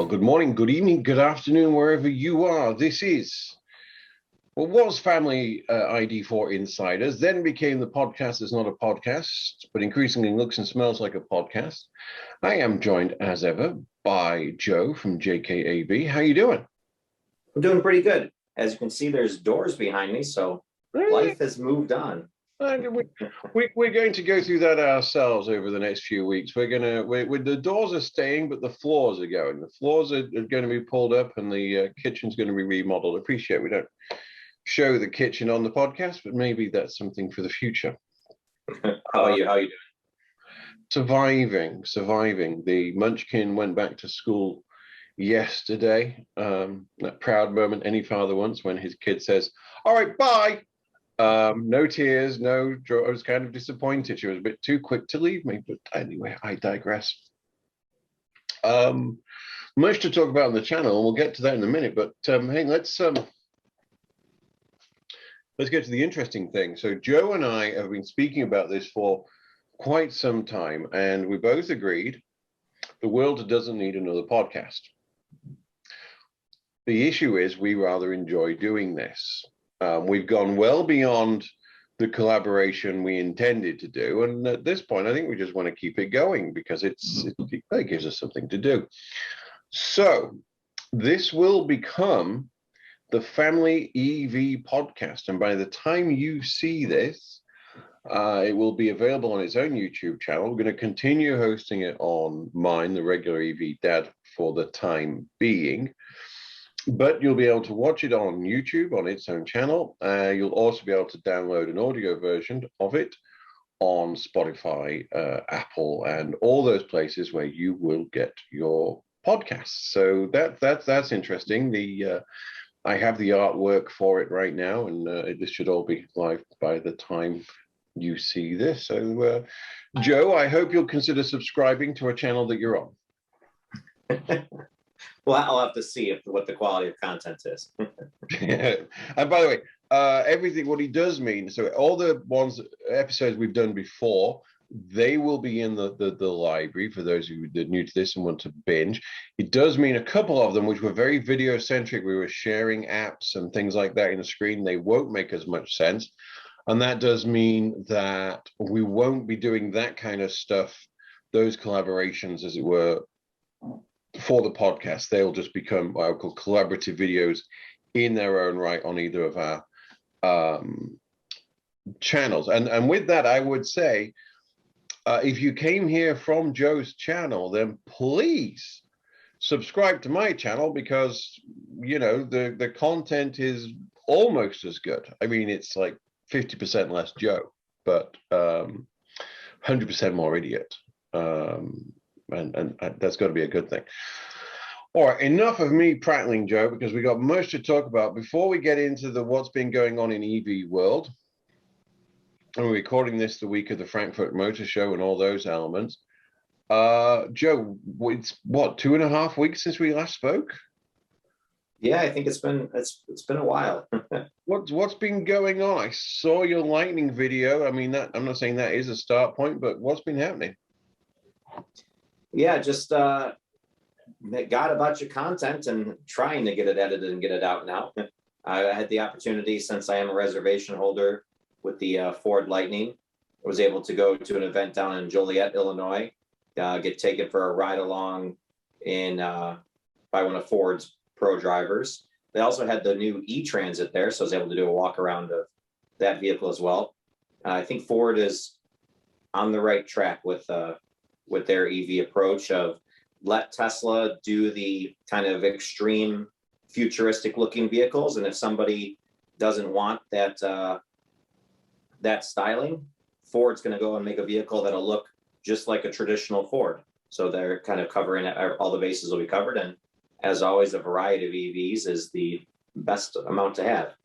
Well, good morning, good evening, good afternoon, wherever you are. This is what was Family ID4 Insiders, then became the podcast is not a podcast, but increasingly looks and smells like a podcast. I am joined, as ever, by Joe from JKAV. How you doing? I'm doing pretty good. As you can see, there's doors behind me, so life has moved on. We're going to go through that ourselves over the next few weeks. The doors are staying, but the floors are going. The floors are going to be pulled up, and the kitchen's going to be remodeled. I appreciate we don't show the kitchen on the podcast, but maybe that's something for the future. How are you doing? Surviving. The Munchkin went back to school yesterday. That proud moment any father wants when his kid says, "All right, bye." No tears, no. I was kind of disappointed. She was a bit too quick to leave me, but anyway, I digress. Much to talk about on the channel, and we'll get to that in a minute. But hey, let's get to the interesting thing. So Joe and I have been speaking about this for quite some time, and we both agreed the world doesn't need another podcast. The issue is we rather enjoy doing this. We've gone well beyond the collaboration we intended to do. And at this point, I think we just want to keep it going because it gives us something to do. So this will become the FamilyEV Podcast. And by the time you see this, it will be available on its own YouTube channel. We're going to continue hosting it on mine, the regular EV Dad, for the time being. But you'll be able to watch it on YouTube on its own channel. You'll also be able to download an audio version of it on Spotify, Apple, and all those places where you will get your podcasts. So that's interesting. I have the artwork for it right now, and this should all be live by the time you see this. So, Joe, I hope you'll consider subscribing to a channel that you're on. Well, I'll have to see what the quality of content is. Yeah. And by the way, everything, what he does mean, so all the episodes we've done before, they will be in the library for those who are new to this and want to binge. It does mean a couple of them, which were very video centric, we were sharing apps and things like that in the screen, they won't make as much sense. And that does mean that we won't be doing that kind of stuff, those collaborations, as it were, for the podcast. They'll just become what I would call collaborative videos in their own right on either of our channels. And with that, I would say, if you came here from Joe's channel, then please subscribe to my channel because, you know, the content is almost as good. I mean, it's like 50% less Joe, but 100% more idiot. And that's got to be a good thing. All right, enough of me prattling, Joe, because we got much to talk about. Before we get into what's been going on in EV world, and we're recording this the week of the Frankfurt Motorshow and all those elements. Joe, it's what, 2.5 weeks since we last spoke? Yeah, I think it's been a while. What's been going on? I saw your Lightning video. I mean, I'm not saying that is a start point, but what's been happening? Yeah, just got a bunch of content and trying to get it edited and get it out now. I had the opportunity, since I am a reservation holder with the Ford Lightning, I was able to go to an event down in Joliet, Illinois, get taken for a ride along by one of Ford's pro drivers. They also had the new e-Transit there, so I was able to do a walk around of that vehicle as well. I think Ford is on the right track with their EV approach of let Tesla do the kind of extreme futuristic looking vehicles. And if somebody doesn't want that styling, Ford's going to go and make a vehicle that'll look just like a traditional Ford. So they're kind of covering all the bases will be covered. And as always, a variety of EVs is the best amount to have.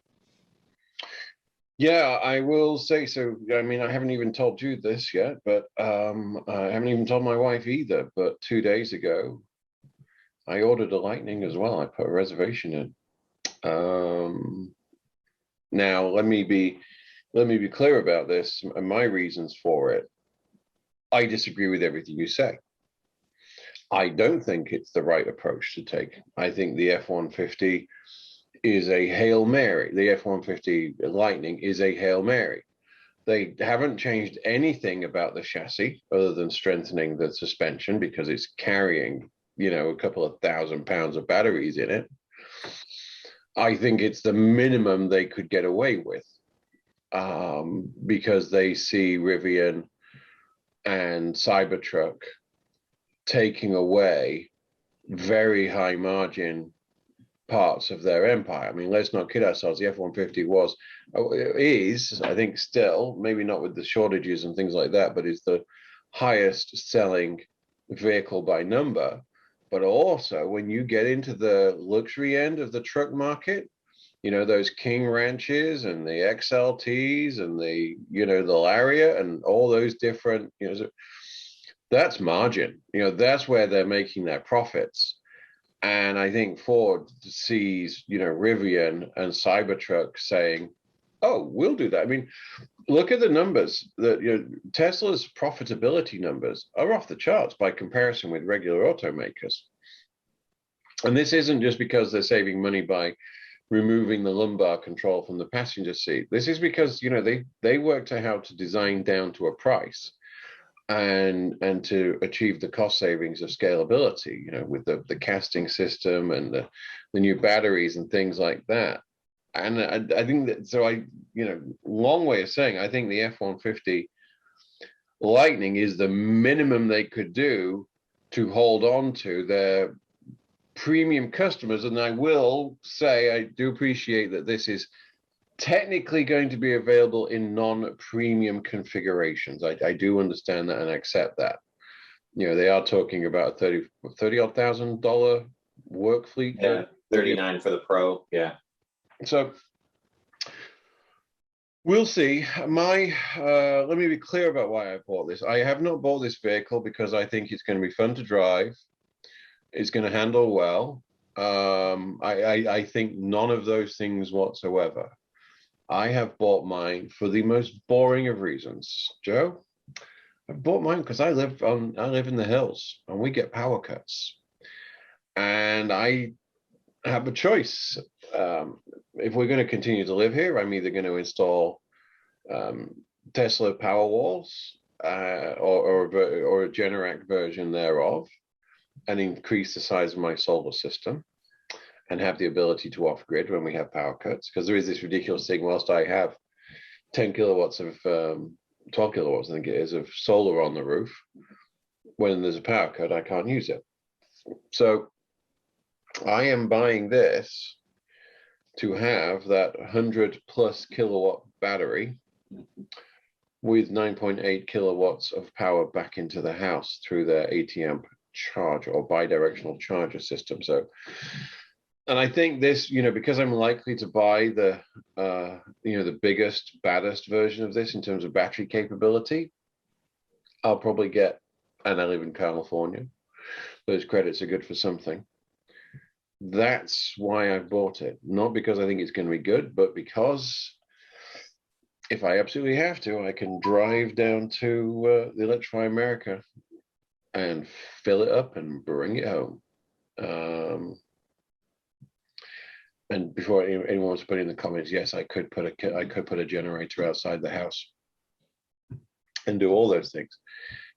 Yeah, I will say so. I mean, I haven't even told you this yet, but I haven't even told my wife either. But 2 days ago, I ordered a Lightning as well. I put a reservation in. Now, let me be clear about this and my reasons for it. I disagree with everything you say. I don't think it's the right approach to take. I think the F-150 is a Hail Mary. The F-150 Lightning is a Hail Mary. They haven't changed anything about the chassis other than strengthening the suspension because it's carrying, a couple of 1,000 pounds of batteries in it. I think it's the minimum they could get away with because they see Rivian and Cybertruck taking away very high margin parts of their empire. I mean, let's not kid ourselves. The F-150 is, I think still, maybe not with the shortages and things like that, but is the highest selling vehicle by number. But also when you get into the luxury end of the truck market, those King Ranches and the XLTs and the Lariat and all those different, that's margin. That's where they're making their profits. And I think Ford sees, Rivian and Cybertruck saying, oh, we'll do that. I mean, look at the numbers that Tesla's profitability numbers are off the charts by comparison with regular automakers. And this isn't just because they're saving money by removing the lumbar control from the passenger seat. This is because, they worked out how to design down to a price and to achieve the cost savings of scalability, with the casting system and the new batteries and things like that. And I think that, so long way of saying, I think the F-150 Lightning is the minimum they could do to hold on to their premium customers. And I will say, I do appreciate that this is technically going to be available in non-premium configurations. I do understand that and accept that. They are talking about $30,000 work fleet. Yeah, 39 for the Pro. Yeah. So we'll see. Let me be clear about why I bought this. I have not bought this vehicle because I think it's going to be fun to drive. It's going to handle well. I think none of those things whatsoever. I have bought mine for the most boring of reasons. Joe, I bought mine because I live in the hills and we get power cuts. And I have a choice. If we're going to continue to live here, I'm either going to install Tesla Powerwalls or a Generac version thereof and increase the size of my solar system and have the ability to off grid when we have power cuts. Because there is this ridiculous thing, whilst I have 10 kilowatts of 12 kilowatts, I think it is, of solar on the roof, when there's a power cut, I can't use it. So I am buying this to have that 100 plus kilowatt battery with 9.8 kilowatts of power back into the house through their 80 amp charge or bidirectional charger system. So, and I think this, because I'm likely to buy the biggest, baddest version of this in terms of battery capability, I'll probably get, and I live in California, those credits are good for something. That's why I bought it. Not because I think it's going to be good, but because if I absolutely have to, I can drive down to the Electrify America and fill it up and bring it home. And before anyone wants to put in the comments, yes, I could put a generator outside the house and do all those things.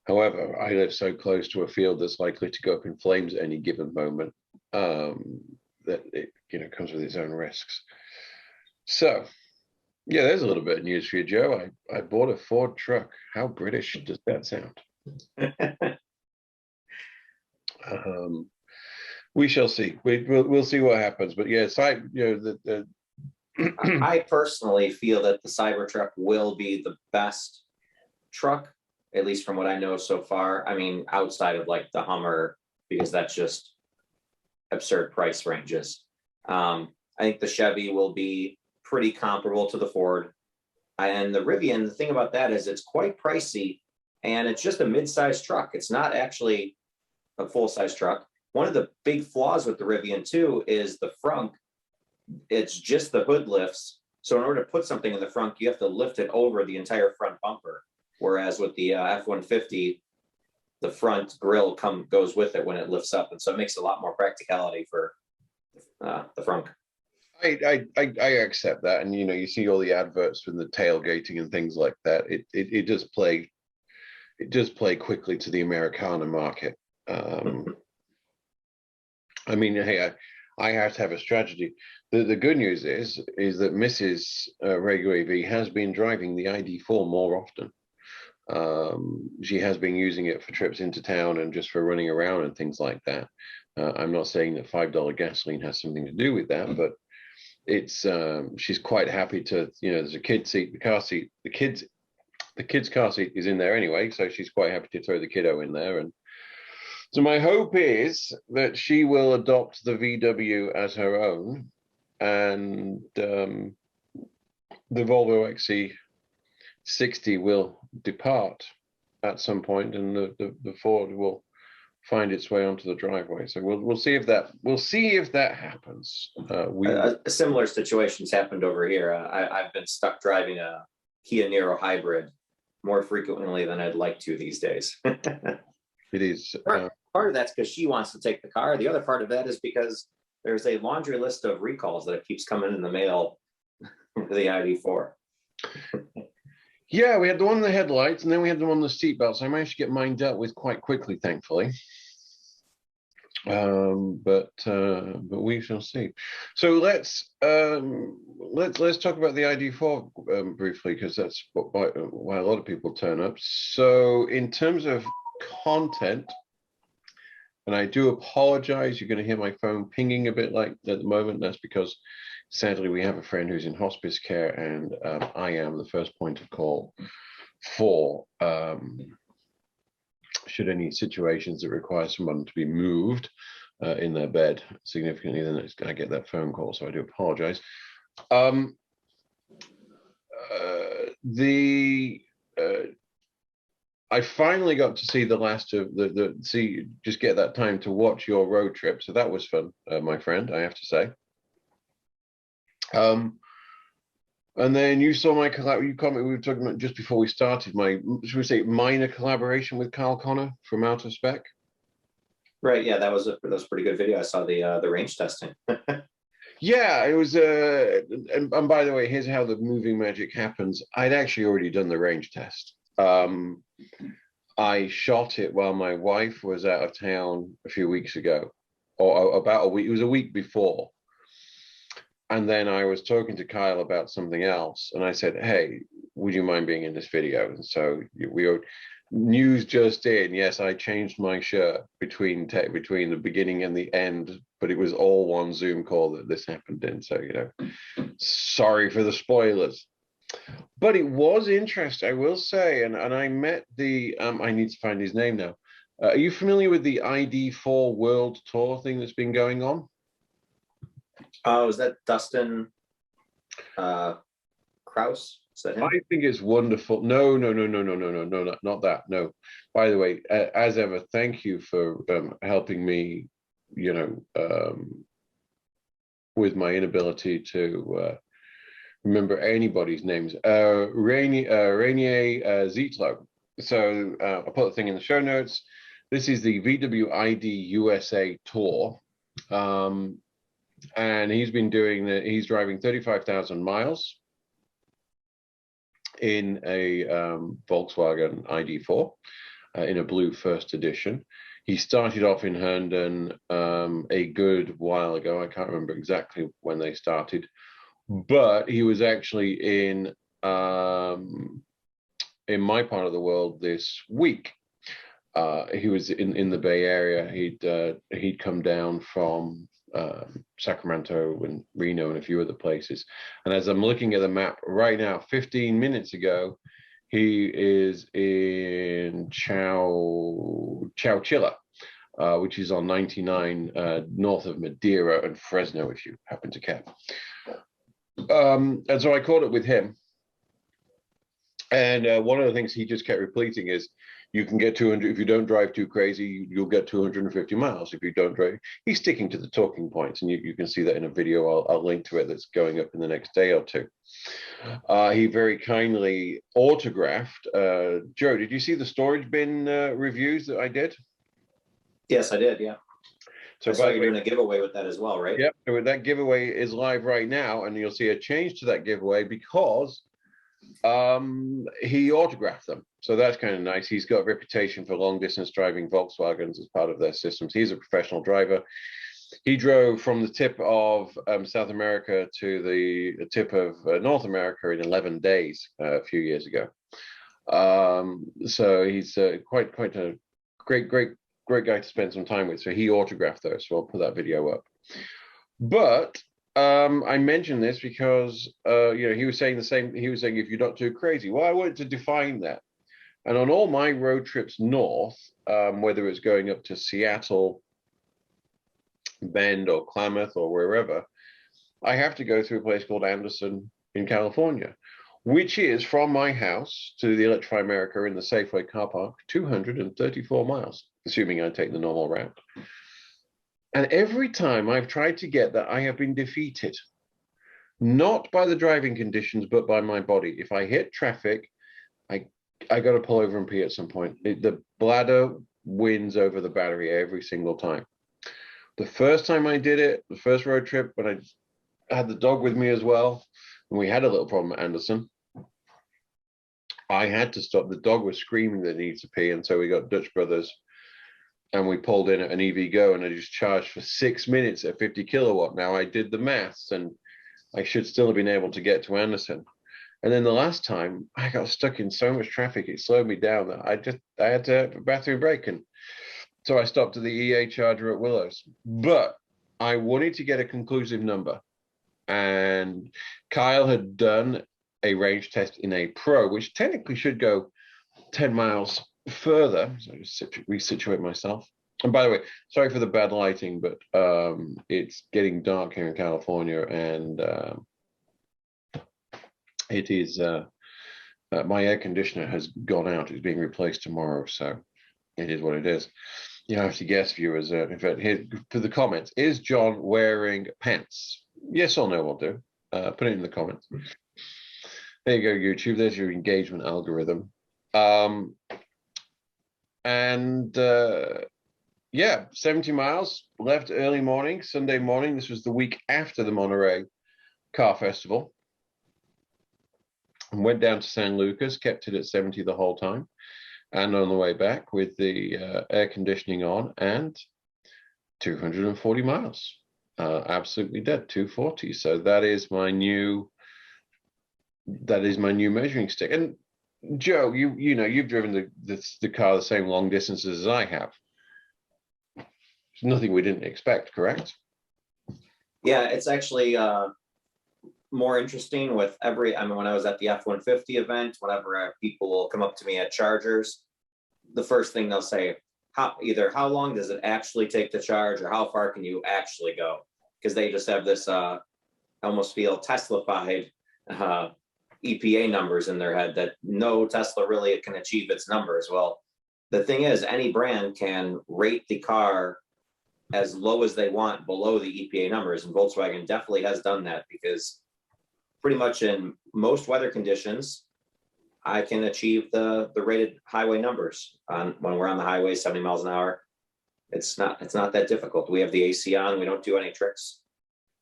However, I live so close to a field that's likely to go up in flames at any given moment that it comes with its own risks. So, yeah, there's a little bit of news for you, Joe. I bought a Ford truck. How British does that sound? We shall see. We'll see what happens. But yes, I personally feel that the Cybertruck will be the best truck, at least from what I know so far. I mean, outside of like the Hummer, because that's just absurd price ranges. I think the Chevy will be pretty comparable to the Ford. And the Rivian, the thing about that is it's quite pricey and it's just a mid-sized truck. It's not actually a full-size truck. One of the big flaws with the Rivian too is the front. It's just the hood lifts. So in order to put something in the front, you have to lift it over the entire front bumper. Whereas with the F-150, the front grille goes with it when it lifts up, and so it makes a lot more practicality for the front. I accept that, and you see all the adverts from the tailgating and things like that. It does play quickly to the Americana market. I mean, hey, I have to have a strategy. The good news is that Mrs. Regular EV has been driving the ID4 more often. She has been using it for trips into town and just for running around and things like that. I'm not saying that $5 gasoline has something to do with that, but it's she's quite happy to, there's a kid seat, the car seat, the kid's car seat is in there anyway, so she's quite happy to throw the kiddo in there. And so my hope is that she will adopt the VW as her own, and the Volvo XC60 will depart at some point, and the Ford will find its way onto the driveway. So we'll see if that happens. A similar situation's happened over here. I've been stuck driving a Kia Niro hybrid more frequently than I'd like to these days. It is. Part of that's because she wants to take the car. The other part of that is because there's a laundry list of recalls that keeps coming in the mail for the ID4. Yeah, we had the one on the headlights, and then we had the one on the seatbelts. I managed to get mine dealt with quite quickly, thankfully. But we shall see. So let's talk about the ID4 briefly, because that's why a lot of people turn up. So in terms of content, and I do apologize, you're going to hear my phone pinging a bit like at the moment. That's because sadly we have a friend who's in hospice care, and I am the first point of call for should any situations that require someone to be moved in their bed significantly, then I get that phone call. So I do apologize. I finally got to see the last of just get that time to watch your road trip. So that was fun, my friend, I have to say. And then you saw my we were talking about just before we started, my, should we say, minor collaboration with Kyle Connor from Out of Spec. Right. Yeah, that was a pretty good video. I saw the range testing. Yeah, it was. And by the way, here's how the moving magic happens. I'd actually already done the range test. I shot it while my wife was out of town a few weeks ago, or about a week. It was a week before. And then I was talking to Kyle about something else, and I said, "Hey, would you mind being in this video?" And so we were, news just in. Yes, I changed my shirt between the beginning and the end, but it was all one Zoom call that this happened in. So sorry for the spoilers. But it was interesting, I will say, and I met the I need to find his name now. Are you familiar with the ID4 World Tour thing that's been going on? Oh, is that Dustin Kraus? Is that him? I think it's wonderful. No, not that. No. By the way, as ever, thank you for helping me, with my inability to remember anybody's names. Rainier Zietlow. So I'll put the thing in the show notes. This is the VW ID USA Tour. And he's been he's driving 35,000 miles in a Volkswagen ID4 in a blue first edition. He started off in Herndon a good while ago. I can't remember exactly when they started, but he was actually in my part of the world this week. He was in the Bay Area. He'd come down from Sacramento and Reno and a few other places. And as I'm looking at the map right now, 15 minutes ago, he is in Chowchilla, which is on 99 north of Madeira and Fresno, if you happen to care. And so I caught up with him. And one of the things he just kept repeating is, you can get 200 if you don't drive too crazy. You'll get 250 miles if you don't drive. He's sticking to the talking points, and you can see that in a video. I'll link to it that's going up in the next day or two. He very kindly autographed. Joe, did you see the storage bin reviews that I did? Yes, I did. Yeah. So I saw you're doing a giveaway with that as well, right? Yep. So that giveaway is live right now, and you'll see a change to that giveaway because he autographed them. So that's kind of nice. He's got a reputation for long distance driving Volkswagens as part of their systems. He's a professional driver. He drove from the tip of South America to the tip of North America in 11 days a few years ago. So he's quite a great guy to spend some time with. So he autographed those. So I'll put that video up. But I mentioned this because he was saying the same. He was saying, if you're not too crazy. Well, I wanted to define that. And on all my road trips north, whether it's going up to Seattle, Bend, or Klamath, or wherever, I have to go through a place called Anderson in California, which is from my house to the Electrify America in the Safeway car park, 234 miles, assuming I take the normal route. And every time I've tried to get that, I have been defeated, not by the driving conditions, but by my body. If I hit traffic, I got to pull over and pee at some point. The bladder wins over the battery every single time. The first time I did it, the first road trip, when I had the dog with me as well, and we had a little problem at Anderson, I had to stop. The dog was screaming that it needs to pee, and so we got Dutch Brothers, and we pulled in at an EV Go, and I just charged for 6 minutes at 50 kilowatt. Now I did the maths, and I should still have been able to get to Anderson. And then the last time I got stuck in so much traffic, it slowed me down that I had to have a bathroom break. And so I stopped at the EA charger at Willows. But I wanted to get a conclusive number. And Kyle had done a range test in a Pro, which technically should go 10 miles further. So I just resituate myself. And by the way, sorry for the bad lighting, but it's getting dark here in California, and it is my air conditioner has gone out. It's being replaced tomorrow, so it is what it is. You have to guess, viewers. In fact, here for the comments, is John wearing pants? Yes or no will do. Put it in the comments. There you go, YouTube. There's your engagement algorithm. Yeah, 70 miles, left early morning, Sunday morning. This was the week after the Monterey Car Festival. And went down to San Lucas, kept it at 70 the whole time. And on the way back with the air conditioning on, and 240 miles. Absolutely dead, 240. So that is my new measuring stick. And Joe, you know, you've driven the car the same long distances as I have. It's nothing we didn't expect, correct? Yeah, it's actually more interesting with when I was at the F-150 event, whenever people will come up to me at chargers, the first thing they'll say, either how long does it actually take to charge, or how far can you actually go? Because they just have this almost feel Tesla-fied EPA numbers in their head that no Tesla really can achieve its numbers. Well, the thing is, any brand can rate the car as low as they want below the EPA numbers, and Volkswagen definitely has done that, because pretty much in most weather conditions, I can achieve the rated highway numbers when we're on the highway, 70 miles an hour. It's not that difficult. We have the AC on. We don't do any tricks.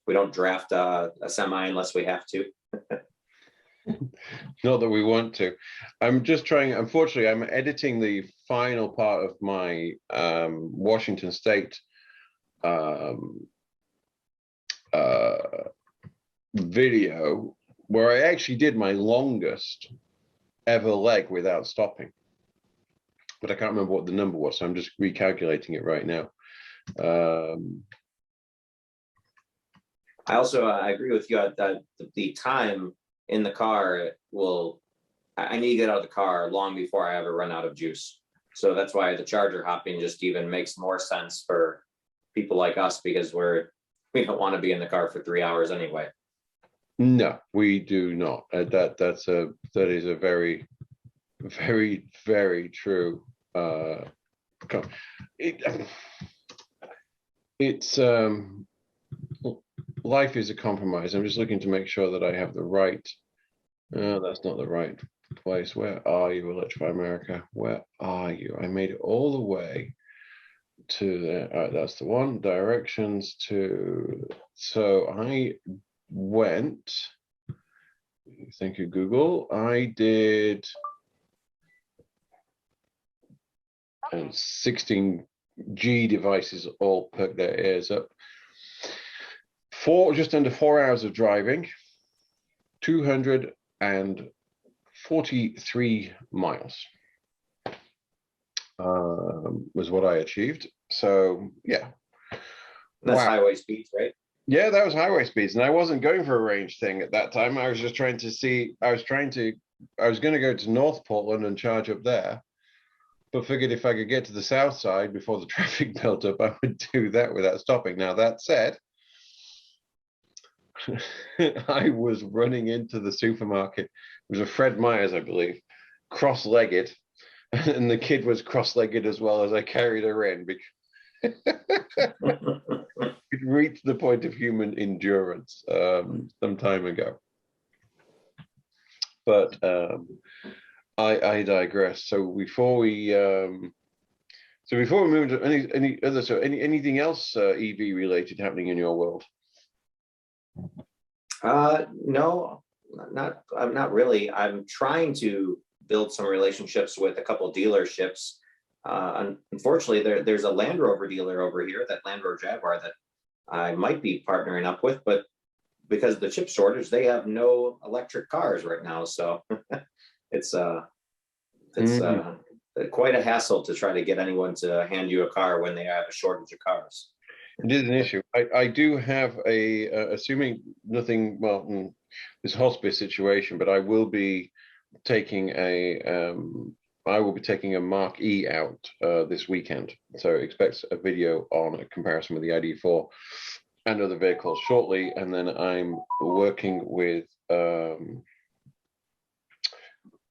We don't draft a semi unless we have to. Not that we want to. I'm just trying. Unfortunately, I'm editing the final part of my Washington State video, where I actually did my longest ever leg without stopping, but I can't remember what the number was, so I'm just recalculating it right now. I agree with you that the time in the car I need to get out of the car long before I ever run out of juice. So that's why the charger hopping just even makes more sense for people like us, because we don't want to be in the car for 3 hours anyway. No, we do not. That is a very, very, very true. It, it's life is a compromise. I'm just looking to make sure that I have the right. That's not the right place. Where are you, Electrify America? Where are you? I made it all the way to there. All right, that's the one. Directions to. So I went. Thank you, Google. I did 16G devices all perk their ears up. Just under 4 hours of driving, 243 miles was what I achieved. So yeah, That's highway speeds, right? Yeah, that was highway speeds, and I wasn't going for a range thing at that time. I was just trying to see. I was going to go to North Portland and charge up there, but figured if I could get to the south side before the traffic built up, I would do that without stopping. Now, that said, I was running into the supermarket. It was a Fred Meyer's, I believe, cross-legged, and the kid was cross-legged as well as I carried her in because it reached the point of human endurance some time ago. But I digress. So before we move to anything else EV related happening in your world? No, not really. I'm trying to build some relationships with a couple of dealerships. Unfortunately, there's a Land Rover dealer over here, that Land Rover Jaguar, that I might be partnering up with, but because of the chip shortage, they have no electric cars right now. So it's quite a hassle to try to get anyone to hand you a car when they have a shortage of cars. It is an issue. I do have assuming nothing, well, this hospice situation, but I will be taking a Mark E out this weekend. So expect a video on a comparison with the ID4 and other vehicles shortly. And then I'm working with, I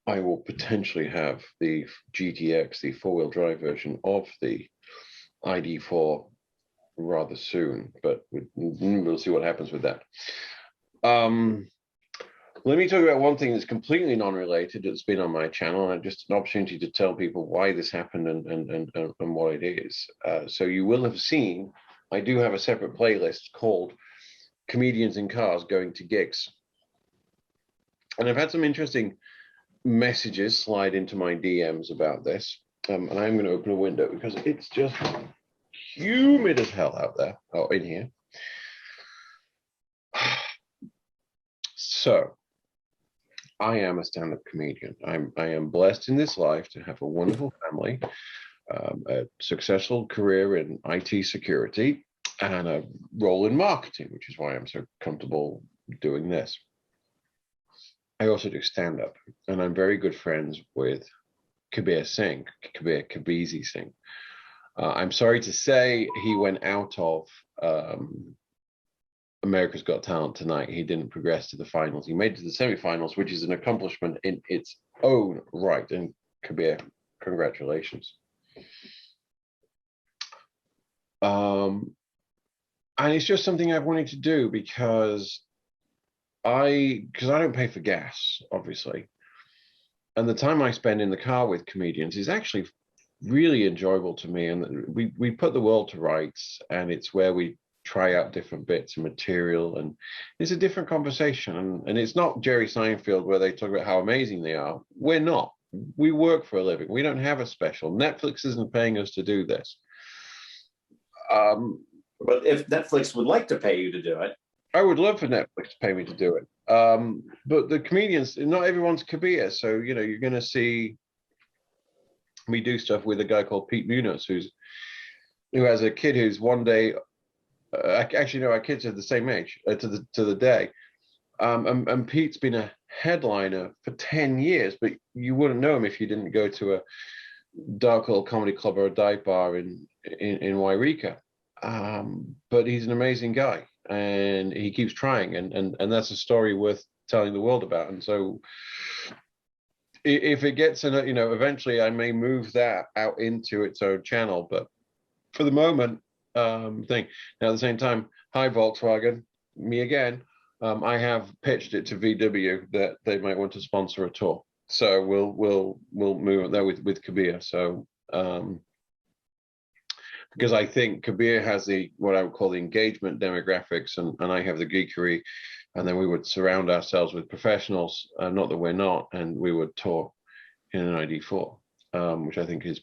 will potentially have the GTX, the four-wheel drive version of the ID4 rather soon, but we'll see what happens with that. Let me talk about one thing that's completely non-related. It's been on my channel, and just an opportunity to tell people why this happened and what it is. So you will have seen, I do have a separate playlist called Comedians in Cars Going to Gigs. And I've had some interesting messages slide into my DMs about this. And I'm going to open a window because it's just humid as hell out there, in here. So, I am a stand-up comedian. I am blessed in this life to have a wonderful family, a successful career in IT security, and a role in marketing, which is why I'm so comfortable doing this. I also do stand-up, and I'm very good friends with Kabir Kabezi Singh. I'm sorry to say he went out of America's Got Talent tonight. He didn't progress to the finals. He made it to the semifinals, which is an accomplishment in its own right. And Kabir, congratulations. And it's just something I've wanted to do because I don't pay for gas, obviously. And the time I spend in the car with comedians is actually really enjoyable to me. And we put the world to rights, and it's where we try out different bits of material, and it's a different conversation. And it's not Jerry Seinfeld where they talk about how amazing they are. We're not. We work for a living. We don't have a special. Netflix isn't paying us to do this. But if Netflix would like to pay you to do it, I would love for Netflix to pay me to do it. But the comedians, not everyone's Kabir. So, you're going to see me do stuff with a guy called Pete Munoz, who has a kid who's one day, actually, no, our kids are the same age to the day. And Pete's been a headliner for 10 years, but you wouldn't know him if you didn't go to a dark little comedy club or a dive bar in Wairika. But he's an amazing guy. and he keeps trying, and that's a story worth telling the world about. And so if it gets in, eventually I may move that out into its own channel, but for the moment, thing. Now at the same time, hi Volkswagen, me again. I have pitched it to VW that they might want to sponsor a tour, so we'll move there with Kabir. So because I think Kabir has what I would call the engagement demographics, and I have the geekery, and then we would surround ourselves with professionals, not that we're not, and we would tour in an ID4, which I think is,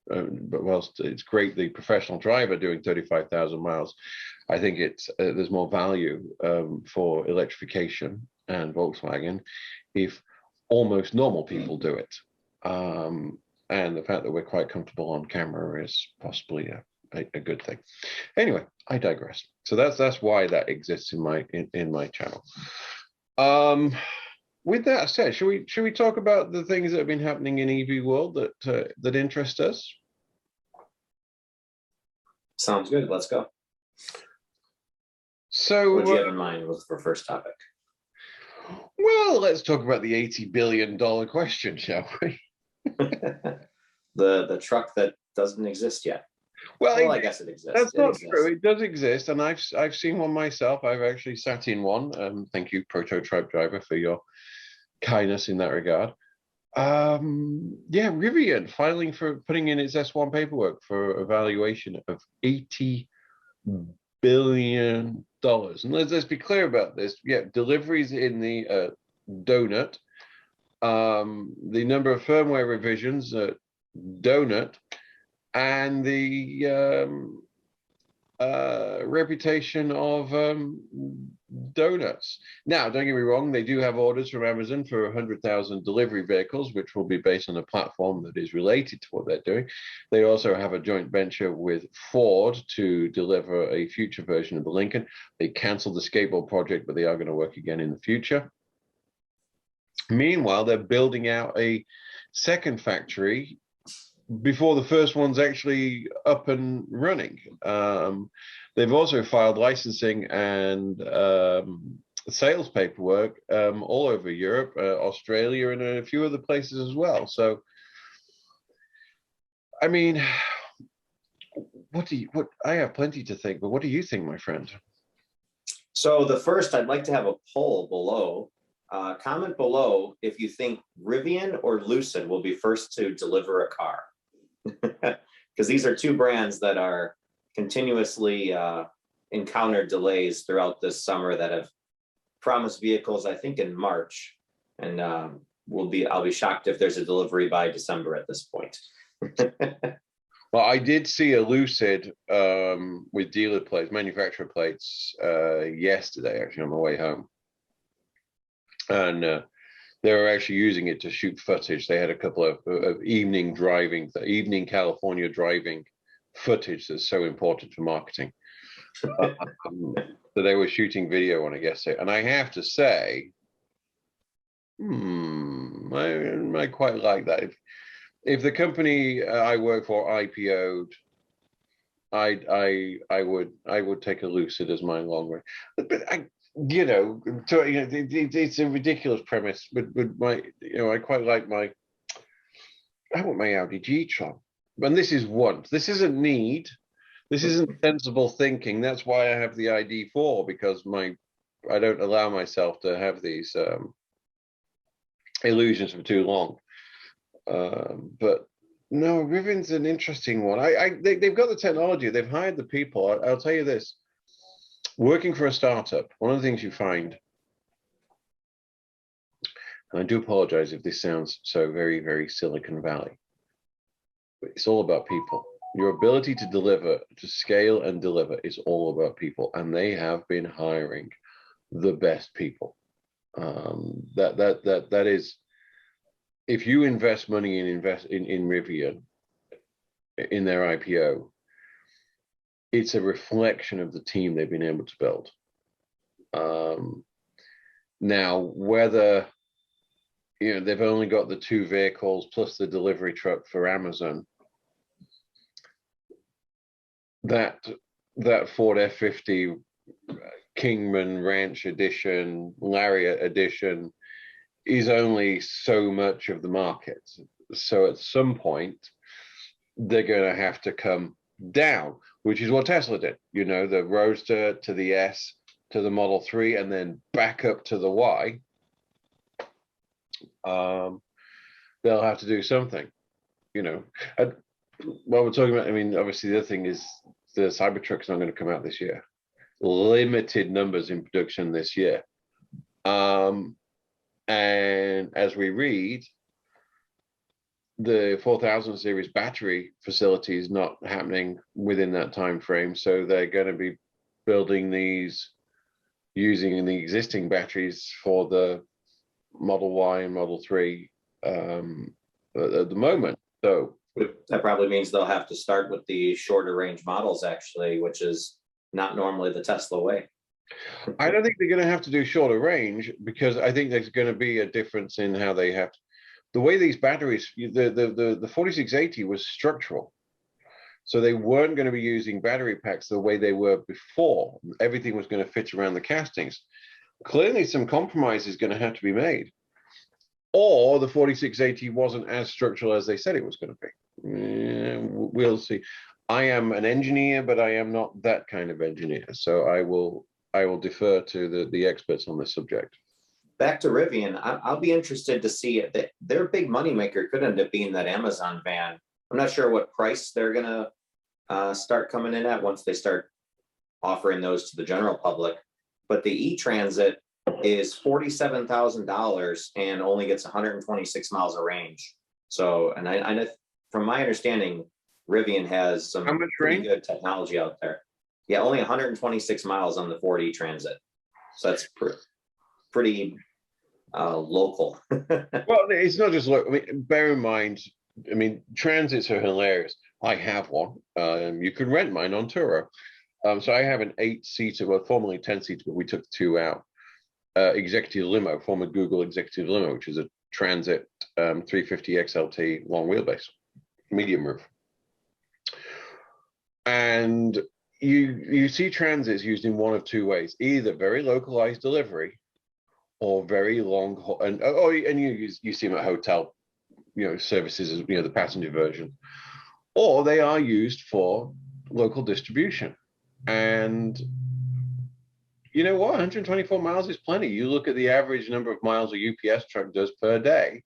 but whilst it's great, the professional driver doing 35,000 miles, I think there's more value for electrification and Volkswagen if almost normal people do it. And the fact that we're quite comfortable on camera is possibly a good thing. Anyway, I digress. So that's why that exists in my channel. With that said, should we talk about the things that have been happening in EV world that interest us? Sounds good. Let's go. So what do you have in mind for first topic? Well, let's talk about the $80 billion question, shall we? the truck that doesn't exist yet. Well, I guess it exists. That's not true. It does exist, and I've seen one myself. I've actually sat in one. Thank you, Prototype Driver, for your kindness in that regard. Rivian filing for putting in its S1 paperwork for a valuation of $80 billion. And let's be clear about this. Yeah, deliveries in the donut, the number of firmware revisions, donut, and the reputation of donuts. Now, don't get me wrong, they do have orders from Amazon for 100,000 delivery vehicles, which will be based on a platform that is related to what they're doing. They also have a joint venture with Ford to deliver a future version of the Lincoln. They canceled the skateboard project, but they are going to work again in the future. Meanwhile, they're building out a second factory before the first one's actually up and running. They've also filed licensing and sales paperwork all over Europe, Australia, and a few other places as well. So, I mean, I have plenty to think, but what do you think, my friend? So the first, I'd like to have a poll below. Comment below if you think Rivian or Lucid will be first to deliver a car. Because these are two brands that are continuously encountered delays throughout this summer that have promised vehicles, I think, in March, and I'll be shocked if there's a delivery by December at this point. Well, I did see a Lucid with dealer plates, manufacturer plates, yesterday, actually, on my way home, and they were actually using it to shoot footage. They had a couple of evening California driving footage that's so important for marketing. So they were shooting video on, I guess. And I have to say, I quite like that. If the company I work for IPO'd, I would take a Lucid as my long way. But it's a ridiculous premise, but I quite like I want my Audi G-Tron. And this is want. This isn't need. This isn't sensible thinking. That's why I have the ID4, because I don't allow myself to have these illusions for too long. But no, Rivian's an interesting one. They've got the technology. They've hired the people. I'll tell you this. Working for a startup, one of the things you find, and I do apologize if this sounds so very, very Silicon Valley, but it's all about people. Your ability to deliver, to scale and deliver, is all about people, and they have been hiring the best people. That is, if you invest money in Rivian, in their IPO, it's a reflection of the team they've been able to build. Now, whether they've only got the 2 vehicles plus the delivery truck for Amazon, that Ford F150 Kingman Ranch Edition, Lariat Edition is only so much of the market. So at some point, they're going to have to come down, which is what Tesla did. You know, the Roadster to the S to the Model 3 and then back up to the Y. They'll have to do something, you know. While we're talking about, I mean, obviously the other thing is the Cybertruck's not going to come out this year. Limited numbers in production this year. And as we read, the 4000 series battery facility is not happening within that time frame. So they're going to be building these using the existing batteries for the Model Y and Model 3 at the moment. So that probably means they'll have to start with the shorter range models, actually, which is not normally the Tesla way. I don't think they're going to have to do shorter range, because I think there's going to be a difference in how they have to, the way these batteries, the 4680 was structural. So they weren't going to be using battery packs the way they were before. Everything was going to fit around the castings. Clearly some compromise is going to have to be made. Or the 4680 wasn't as structural as they said it was going to be. We'll see. I am an engineer, but I am not that kind of engineer. So I will defer to the experts on this subject. Back to Rivian, I'll be interested to see if their big moneymaker could end up being that Amazon van. I'm not sure what price they're going to start coming in at once they start offering those to the general public. But the E-Transit is $47,000 and only gets 126 miles of range. So, and I know from my understanding, Rivian has some pretty good technology out there. Yeah, only 126 miles on the Ford E-Transit. So that's pretty local. Well, it's not just local. I mean, bear in mind, I mean, transits are hilarious. I have one. You can rent mine on Turo. So I have an 8-seater, well, formerly 10-seater, but we took 2 out. Executive limo, former Google executive limo, which is a Transit 350 XLT long wheelbase, medium roof. And you see transits used in one of 2 ways: either very localized delivery or very long haul, and you see them at hotel, services, as the passenger version, or they are used for local distribution. And you know what? 124 miles is plenty. You look at the average number of miles a UPS truck does per day.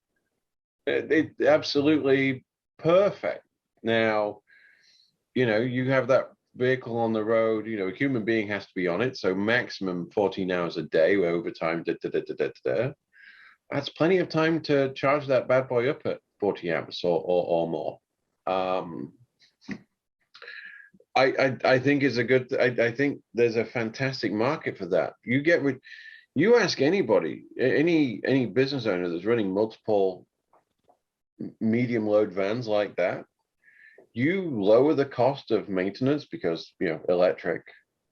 It's absolutely perfect. Now, you have that vehicle on the road, a human being has to be on it. So maximum 14 hours a day with overtime. That's plenty of time to charge that bad boy up at 40 amps or more. I think is a good. I think there's a fantastic market for that. You ask anybody, any business owner that's running multiple medium load vans like that, you lower the cost of maintenance because electric.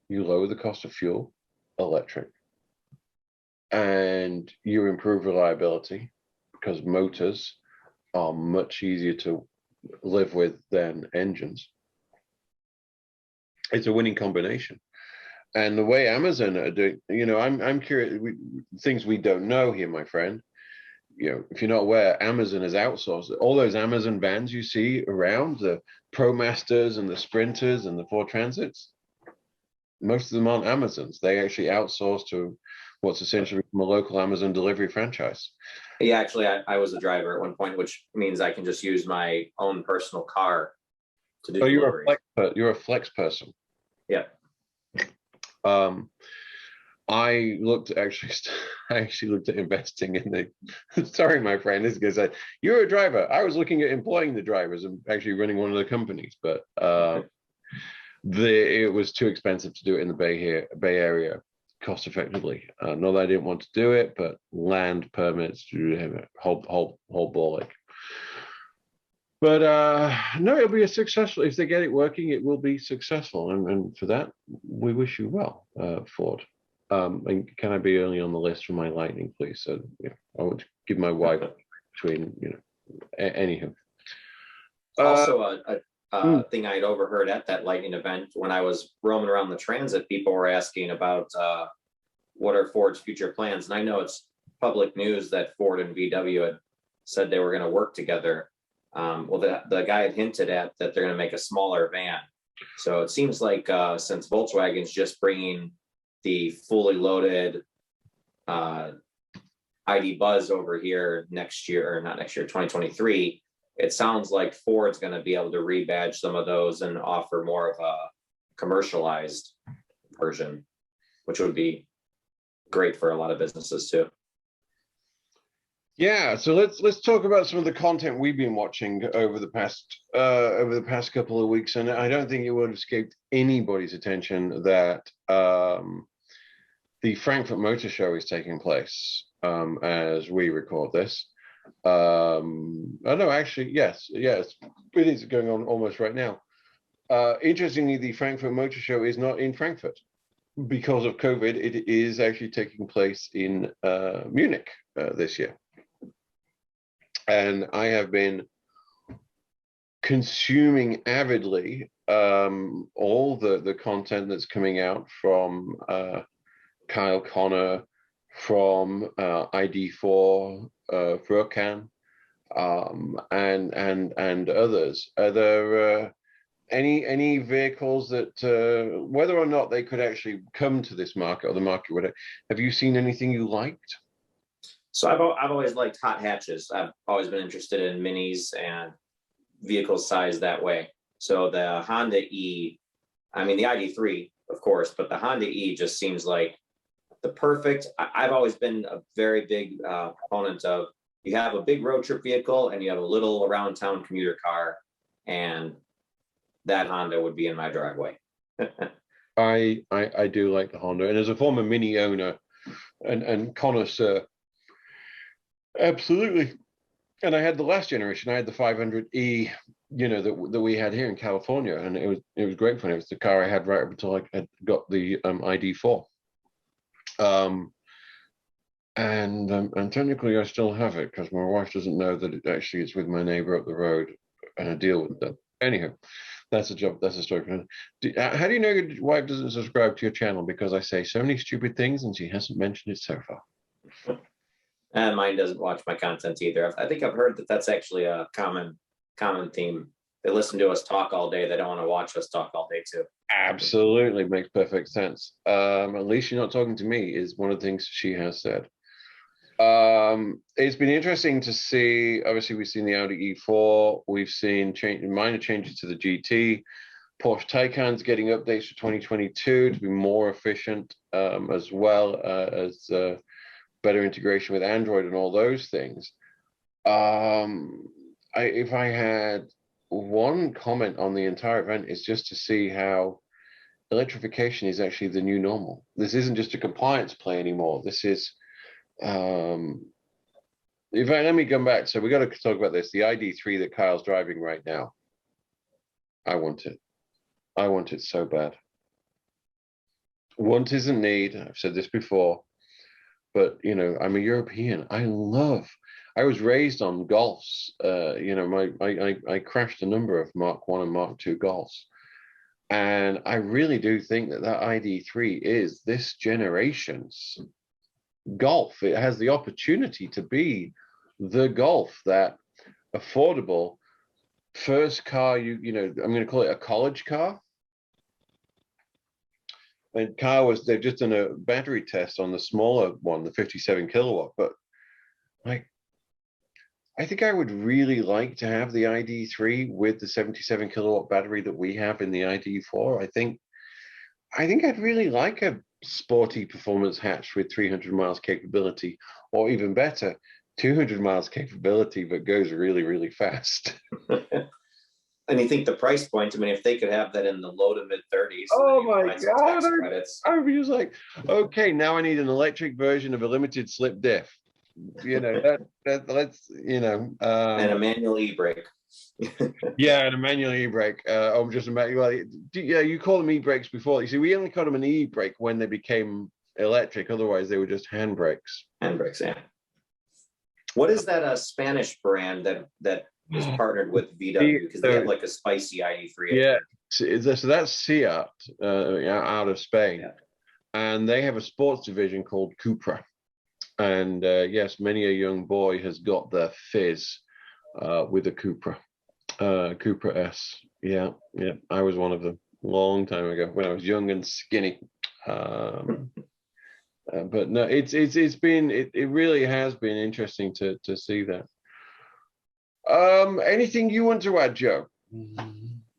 You lower the cost of fuel, electric, and you improve reliability because motors are much easier to live with than engines. It's a winning combination. And the way Amazon are doing, I'm curious, things we don't know here, my friend. If you're not aware, Amazon has outsourced all those Amazon vans you see around, the ProMasters and the Sprinters and the Ford Transits. Most of them aren't Amazon's. They actually outsource to what's essentially a local Amazon delivery franchise. Yeah, actually, I was a driver at one point, which means I can just use my own personal car to do deliveries. You're a flex person. Yeah. I actually looked at investing in the. Sorry, my friend, this is because you're a driver. I was looking at employing the drivers and actually running one of the companies, but it was too expensive to do it in the Bay Area cost effectively. Not that I didn't want to do it, but land permits, whole ball ache. But no, it'll be a successful. If they get it working, it will be successful, and for that, we wish you well, Ford. And can I be early on the list for my Lightning, please? So I want to give my wife between, anywho. Also, thing I had overheard at that Lightning event when I was roaming around the transit. People were asking about what are Ford's future plans, and I know it's public news that Ford and VW had said they were going to work together. Well, the guy had hinted at that they're going to make a smaller van. So it seems like since Volkswagen's just bringing the fully loaded ID Buzz over here next year, or not next year, 2023, it sounds like Ford's going to be able to rebadge some of those and offer more of a commercialized version, which would be great for a lot of businesses too. Yeah, so let's talk about some of the content we've been watching over the past couple of weeks, and I don't think it would have escaped anybody's attention that the Frankfurt Motorshow is taking place as we record this. Oh no, actually, yes, it is going on almost right now. Interestingly, the Frankfurt Motorshow is not in Frankfurt because of COVID. It is actually taking place in Munich this year. And I have been consuming avidly all the content that's coming out from Kyle Connor, from ID4, Furkan, and others. Are there any vehicles that, whether or not they could actually come to this market or the market would, have you seen anything you liked? So I've always liked hot hatches. I've always been interested in minis and vehicles sized that way. So the Honda E, I mean the ID3, of course, but the Honda E just seems like the perfect. I've always been a very big proponent of, you have a big road trip vehicle and you have a little around town commuter car, and that Honda would be in my driveway. I do like the Honda, and as a former Mini owner and connoisseur, absolutely. And I had the last generation. I had the 500e, that we had here in California, and it was great fun. It was the car I had right up until I had got the ID4. And technically I still have it because my wife doesn't know that it actually is with my neighbor up the road, and I deal with that. Anyhow, that's a story for her. How do you know your wife doesn't subscribe to your channel? Because I say so many stupid things and she hasn't mentioned it so far. And mine doesn't watch my content either. I think I've heard that that's actually a common theme. They listen to us talk all day. They don't want to watch us talk all day too. Absolutely, makes perfect sense. At least you're not talking to me is one of the things she has said. It's been interesting to see. Obviously, we've seen the Audi E4. We've seen minor changes to the GT. Porsche Taycan's getting updates for 2022 to be more efficient, as well as better integration with Android and all those things. If I had one comment on the entire event, is just to see how electrification is actually the new normal. This isn't just a compliance play anymore. This is, let me come back. So we got to talk about this. The ID3 that Kyle's driving right now. I want it. I want it so bad. Want isn't need. I've said this before. But, I'm a European. I was raised on Golfs. I crashed a number of Mark 1 and Mark 2 Golfs. And I really do think that ID3 is this generation's Golf. It has the opportunity to be the Golf, that affordable first car, I'm going to call it a college car. And they've just done a battery test on the smaller one, the 57 kilowatt. But I think I would really like to have the ID3 with the 77 kilowatt battery that we have in the ID4. I think I'd really like a sporty performance hatch with 300 miles capability, or even better, 200 miles capability, but goes really, really fast. And you think the price point, if they could have that in the low to mid 30s. Oh my God. I was like, okay, now I need an electric version of a limited slip diff. And a manual e-brake. Yeah, and a manual e-brake. Or just a manual. Yeah, you call them e-brakes before. You see, we only called them an e-brake when they became electric. Otherwise, they were just handbrakes. Handbrakes, yeah. What is that Spanish brand that is partnered with VW because they have like a spicy ID3. Yeah, so that's Seat out of Spain, yeah. And they have a sports division called Cupra. And yes, many a young boy has got their fizz with a Cupra S. Yeah, I was one of them a long time ago when I was young and skinny. But no, it really has been interesting to see that. Anything you want to add, Joe?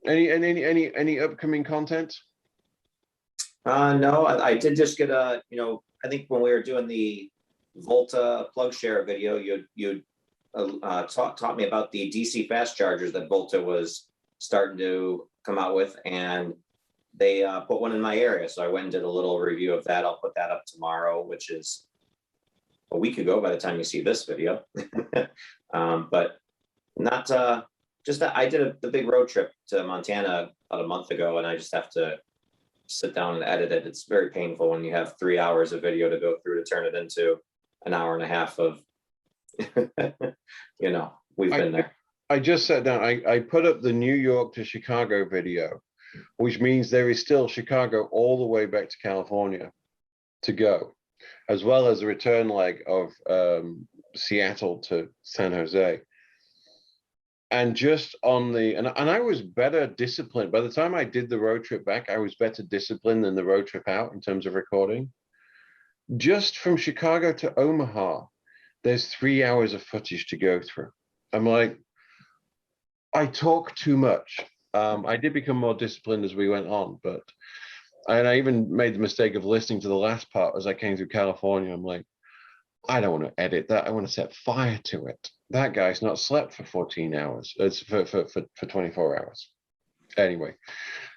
Any upcoming content? No, I did just get I think when we were doing the Volta plug share video, you taught me about the DC fast chargers that Volta was starting to come out with, and they put one in my area. So I went and did a little review of that. I'll put that up tomorrow, which is a week ago by the time you see this video. But not just that I did the big road trip to Montana about a month ago, and I just have to sit down and edit it. It's very painful when you have 3 hours of video to go through to turn it into an hour and a half of, we've been there. I just sat down. I put up the New York to Chicago video, which means there is still Chicago all the way back to California to go, as well as a return leg of Seattle to San Jose. And just on and I was better disciplined. By the time I did the road trip back, I was better disciplined than the road trip out in terms of recording. Just from Chicago to Omaha, there's 3 hours of footage to go through. I'm like, I talk too much. I did become more disciplined as we went on, and I even made the mistake of listening to the last part as I came through California. I'm like, I don't want to edit that. I want to set fire to it. That guy's not slept for 14 hours. It's for 24 hours. Anyway,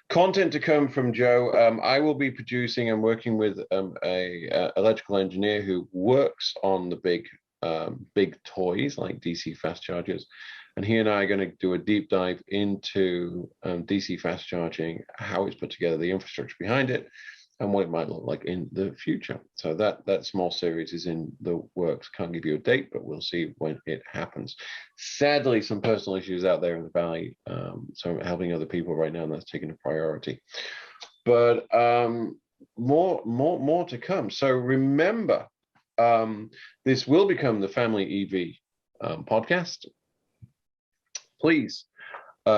content to come from Joe. I will be producing and working with a electrical engineer who works on the big toys like DC fast chargers. And he and I are going to do a deep dive into DC fast charging, how it's put together, the infrastructure behind it, and what it might look like in the future. So that small series is in the works. Can't give you a date, but we'll see when it happens. Sadly, some personal issues out there in the Valley, so I'm helping other people right now, and that's taking a priority. But more to come. So remember, this will become the Family EV podcast. Please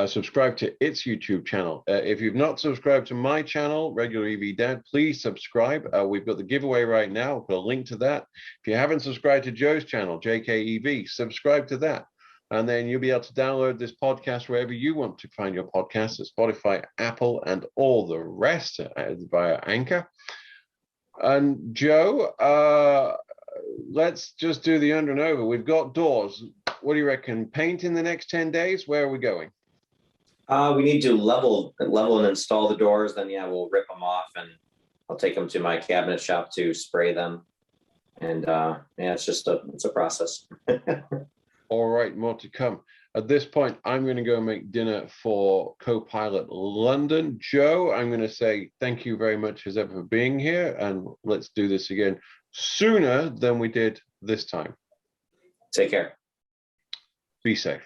subscribe to its YouTube channel. If you've not subscribed to my channel, Regular EV Dad, please subscribe. We've got the giveaway right now. I'll put a link to that. If you haven't subscribed to Joe's channel, JKEV, subscribe to that. And then you'll be able to download this podcast wherever you want to find your podcast, at Spotify, Apple, and all the rest via Anchor. And Joe, let's just do the under and over. We've got doors. What do you reckon? Paint in the next 10 days? Where are we going? We need to level and install the doors. Then, we'll rip them off, and I'll take them to my cabinet shop to spray them. And it's a process. All right, more to come. At this point, I'm going to go make dinner for Co-Pilot London. Joe, I'm going to say thank you very much as ever for being here, and let's do this again sooner than we did this time. Take care. Be safe.